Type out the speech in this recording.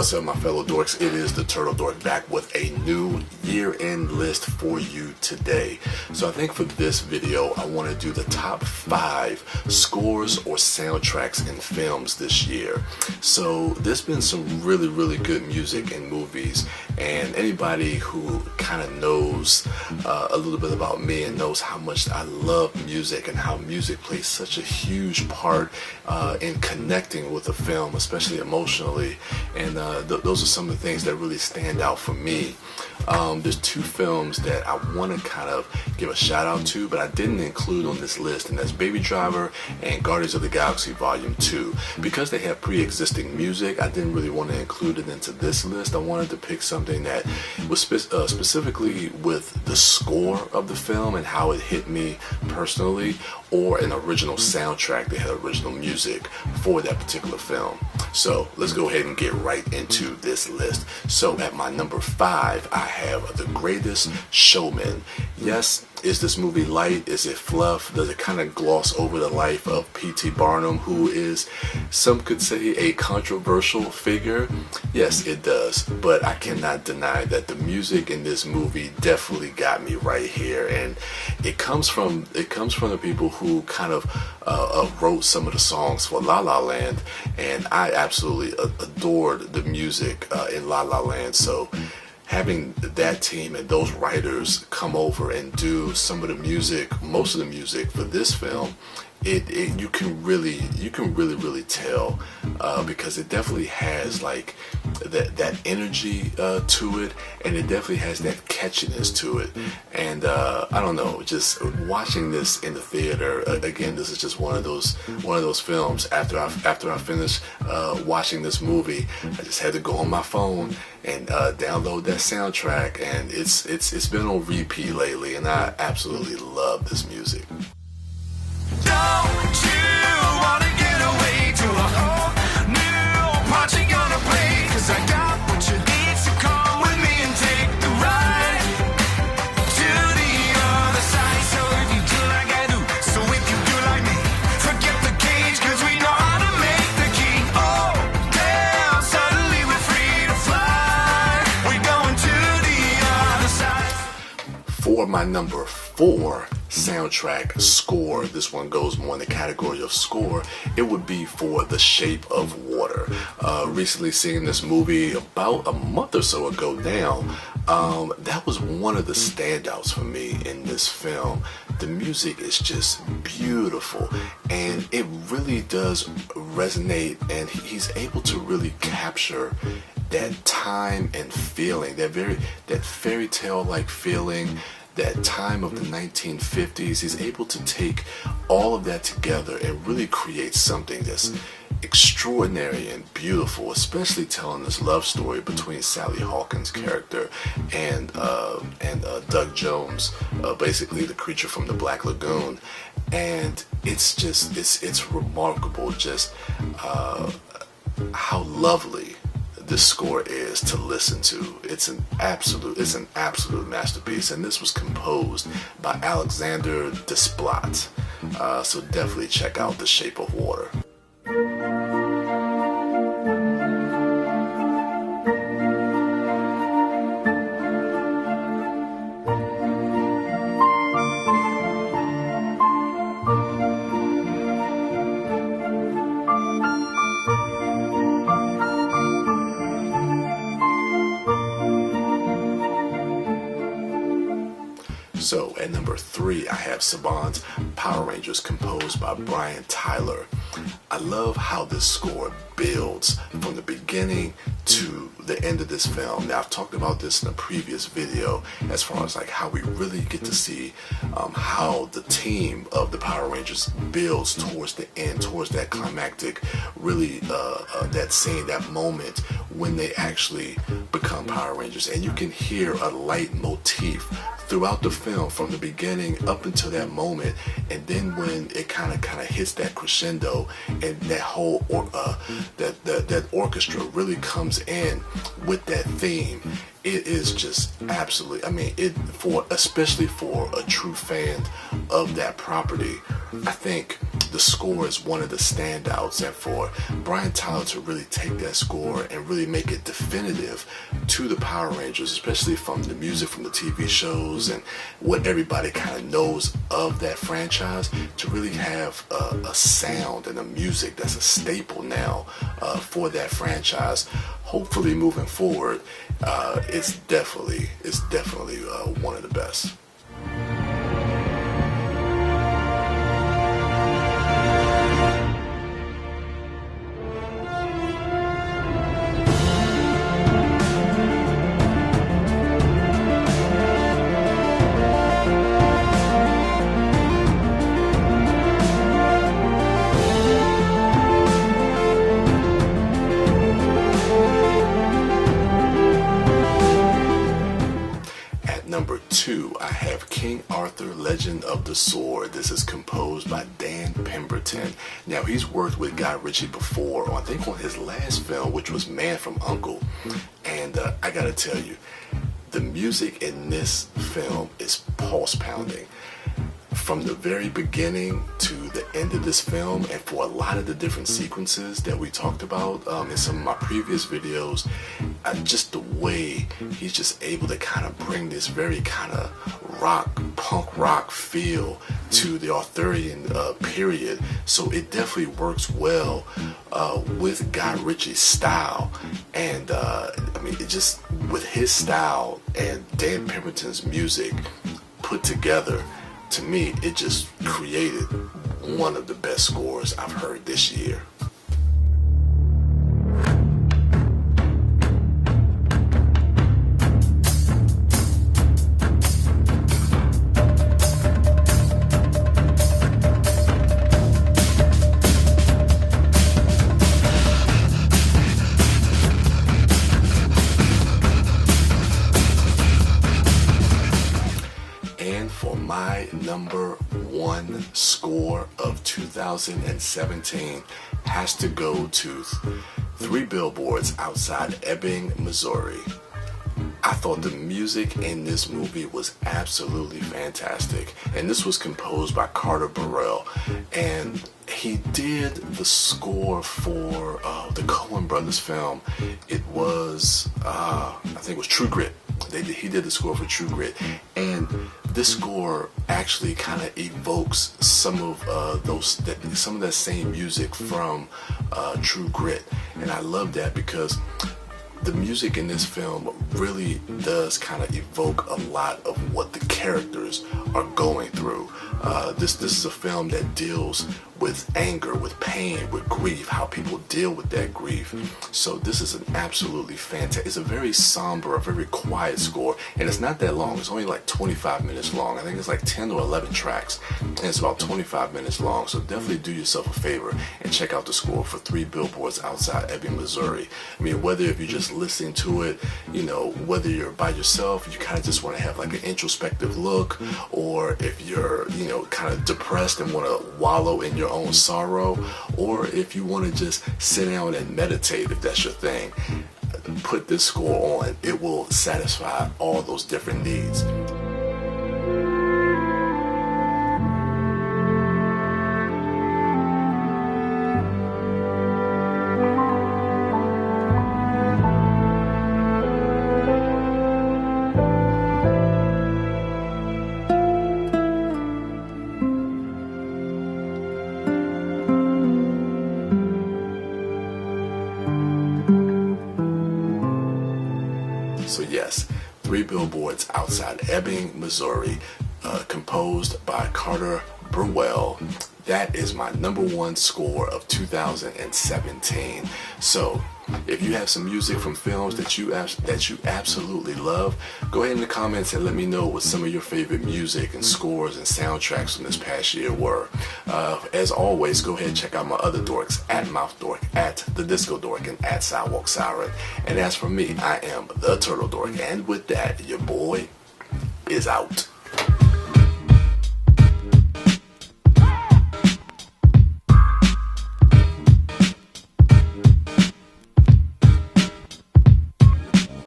What's up, my fellow dorks? It is the TurtleDork back with a new year-end list for you today. So I think for this video, I want to do the top 5 scores or soundtracks in films this year. So there's been some really good music in movies, and anybody who kind of knows a little bit about me and knows how much I love music and how music plays such a huge part in connecting with a film, especially emotionally. And those are some of the things that really stand out for me. There's 2 films that I want to kind of give a shout out to, but I didn't include on this list, and that's Baby Driver and Guardians of the Galaxy Volume 2. Because they have pre-existing music, I didn't really want to include it into this list. I wanted to pick something that was specifically with the score of the film and how it hit me personally, or an original soundtrack that had original music for that particular film. So let's go ahead and get right into this list. So at my number 5, I have The Greatest Showman. Yes, is this movie light? Is it fluff? Does it kind of gloss over the life of P.T. Barnum, who is, some could say, a controversial figure? Yes, it does. But I cannot deny that the music in this movie definitely got me right here, and it comes from the people who kind of wrote some of the songs for La La Land, and I absolutely adored the music in La La Land. So having that team and those writers come over and do some of the music, most of the music for this film, you can really tell, because it definitely has like that energy to it, and it definitely has that catchiness to it. And I don't know, just watching this in the theater again, this is just one of those films. After I finished watching this movie, I just had to go on my phone and download that soundtrack, and it's been on repeat lately, and I absolutely love this music. Don't you wanna get away to a whole new party gonna play? 'Cause I got what you need, so come with me and take the ride to the other side. So if you do like I do, so if you do like me, forget the cage, 'cause we know how to make the key. Oh, damn, suddenly we're free to fly. We're going to the other side. For my number 4 soundtrack score, this one goes more in the category of score, it would be for The Shape of Water. Recently seeing this movie about a month or so ago now, that was one of the standouts for me in this film. The music is just beautiful, and it really does resonate, and he's able to really capture that time and feeling, that fairy tale like feeling, that time of the 1950s. He's able to take all of that together and really create something that's extraordinary and beautiful, especially telling this love story between Sally Hawkins' character and Doug Jones, basically the creature from the Black Lagoon. And it's remarkable just how lovely this score is to listen to. It's an absolute masterpiece, and this was composed by Alexander Desplat. So definitely check out The Shape of Water. So at number 3, I have Saban's Power Rangers, composed by Brian Tyler. I love how this score builds from the beginning to the end of this film. Now, I've talked about this in a previous video as far as like how we really get to see how the team of the Power Rangers builds towards the end, towards that climactic, really that scene, that moment when they actually become Power Rangers. And you can hear a light motif throughout the film from the beginning up until that moment, and then when it kind of hits that crescendo, and that whole that orchestra really comes in with that theme, it is just absolutely, I mean, especially for a true fan of that property, I think the score is one of the standouts, and for Brian Tyler to really take that score and really make it definitive to the Power Rangers, especially from the music from the TV shows and what everybody kind of knows of that franchise, to really have a sound and a music that's a staple now for that franchise. Hopefully moving forward, it's definitely one of the best. Number 2, I have King Arthur, Legend of the Sword. This is composed by Dan Pemberton. Now, he's worked with Guy Ritchie before, I think on his last film, which was Man from U.N.C.L.E. And I gotta tell you, the music in this film is pulse-pounding. From the very beginning to the end of this film, and for a lot of the different sequences that we talked about in some of my previous videos, just the way he's just able to kind of bring this very kind of punk rock feel to the Arthurian period. So it definitely works well with Guy Ritchie's style, and I mean, it just with his style and Dan Pemberton's music put together. To me, it just created one of the best scores I've heard this year. My number 1 score of 2017 has to go to 3 Billboards Outside Ebbing, Missouri. I thought the music in this movie was absolutely fantastic, and this was composed by Carter Burrell, and he did the score for the Coen Brothers film. It was I think it was True Grit. He did the score for True Grit, and this score actually kind of evokes some of that same music from True Grit, and I love that because the music in this film really does kind of evoke a lot of what the characters are going through. This is a film that deals with anger, with pain, with grief, how people deal with that grief. So this is an absolutely fantastic, it's a very somber, a very quiet score, and it's not that long. It's only like 25 minutes long. I think it's like 10 or 11 tracks, and it's about 25 minutes long. So definitely do yourself a favor and check out the score for 3 Billboards Outside Ebbing, Missouri. I mean, whether if you're just listening to it, you know, whether you're by yourself, you kind of just want to have like an introspective look, or if you're, you know, kind of depressed and want to wallow in your own sorrow, or if you want to just sit down and meditate, if that's your thing, put this score on. It will satisfy all those different needs. So yes, 3 Billboards Outside Ebbing, Missouri, composed by Carter Burwell. That is my number 1 score of 2017. So if you have some music from films that you absolutely love, go ahead in the comments and let me know what some of your favorite music and scores and soundtracks from this past year were. As always, go ahead and check out my other dorks, at MouthDork, at TheDiscoDork, and at Sidewalk Siren. And as for me, I am the TurtleDork, and with that, your boy is out.